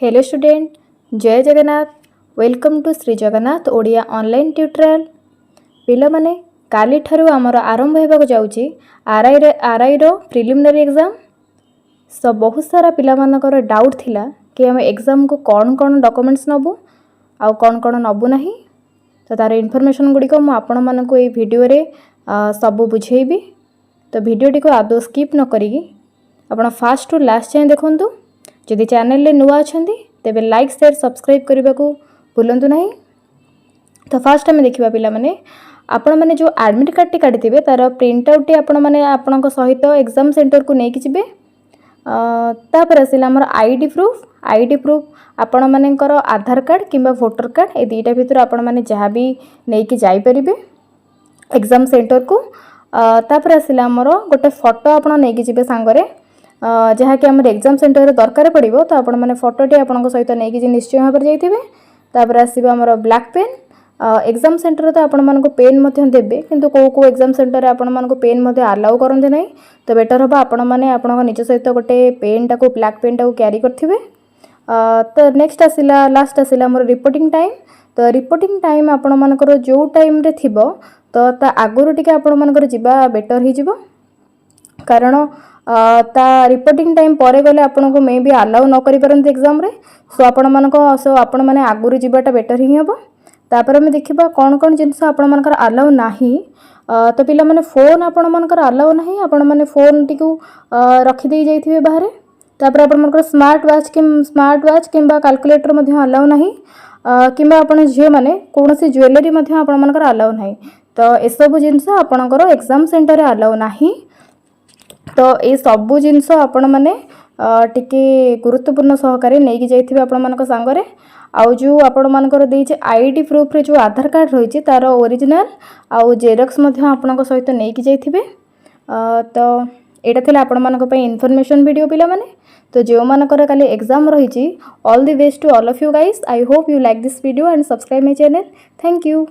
Hello student, जय Jagannath. Welcome to Shri Jagannath Odia online tutorial. पिला माने काली ठारू आमर आरंभ होगा जाउची आरआई रो प्रिलिमिनरी एग्जाम। सो बहुत सारा पिला मानकर डाउट थिला कि हम एग्जाम को कौन कौन डॉक्यूमेंट्स नबु आउ कौन कौन नबु नहीं। तो तार इनफॉरमेशन गुड़ी को आपण मानक ये वीडियो रे सब बुझेबी। तो वीडियो टी को आदौ स्किप न करी आपण फास्ट टू लास्ट जाए देखंतु। जदि चैनल रे नुआ अछंती तेबे लाइक शेयर सब्सक्राइब करने को भूलंतु नहीं। तो फास्ट आम देखा पिला माने आपण माने जो एडमिट कार्ड टी काटिथिबे तार प्रिंट आउट टी आपण माने आपणक सहित एग्जाम सेंटर को नेकी जिबे। तापर आसिला हमर आईडी प्रूफ आपण मानेकर आधार कार्ड किंबा वोटर कार्ड ए दुईटा भितर आपण माने जहाँ भी नेकी जाई परिबे एग्जाम सेंटर को। तापर आसिला हमर गोटे फोटो आपण नेकी जिबे सांगरे जहाँ कि आम एग्जाम सेंटर दरकार पड़ो। तो आपण मैंने फोटोटी आपण सहित नहीं निश्चय भाव में जाइए। तापर आसो आमर ब्लैक पेन। एग्जाम सेंटर तो आपण मानक पेन देवे किंतु को एग्जाम सेंटर आपण मानक पेन आलाउ करते नहीं। तो बेटर हम आपण मैंने आप निज सहित गोटे पेन टाक ब्लैक पेन टाक क्यारी करेंगे। तो नेक्स्ट आसला लास्ट आसला आमर रिपोर्टिंग टाइम। तो रिपोर्टिंग टाइम आपण मानकर जो टाइम रे थिबो तो ता आगुरु टिके आपण मानकर जिबा बेटर ही जिवो। कारण ता रिपोर्टिंग टाइम पर गले आपन को मे भी अलाउ न करि परंती एग्जाम रे। सो आपण मानक आपण माने आगुरु जिबाटा बेटर ही हेबो। तापर हम देखिबा कोन कोन जिंस आपण मानकर अलाउ नाही। तो पिला माने फोन आपण मानकर अलाउ नाही। आपण माने फोन टिकु रखि देई जाइथिबे बाहर। तापर आपण मानकर स्मार्ट वाच किंबा कैलकुलेटर मध्ये अलाउ नाही। किंबा आपण जे माने कोनोसी ज्वेलरी मध्ये आपण मानकर अलाउ नाही। तो ए सब जिंस आपणकर एग्जाम सेंटर रे अलाउ नाही। तो ये सबू जिनस आपण मैंने टिके गुरुत्वपूर्ण सहकारी नहीं जाइए आपण मानक सांगरे। आउ जो आपण मानकर देइछे आईडी प्रूफ रे जो आधार कार्ड रही तार ओरिजिनल आउ जेरक्स आपण सहित नहीं जाइए। तो यहाँ थिला आपण मानक पई इन्फॉर्मेशन वीडियो पिला माने। तो जो मानकर काली एग्जाम रही all the best to all of you guys. I hope you like this video and subscribe my channel. Thank you.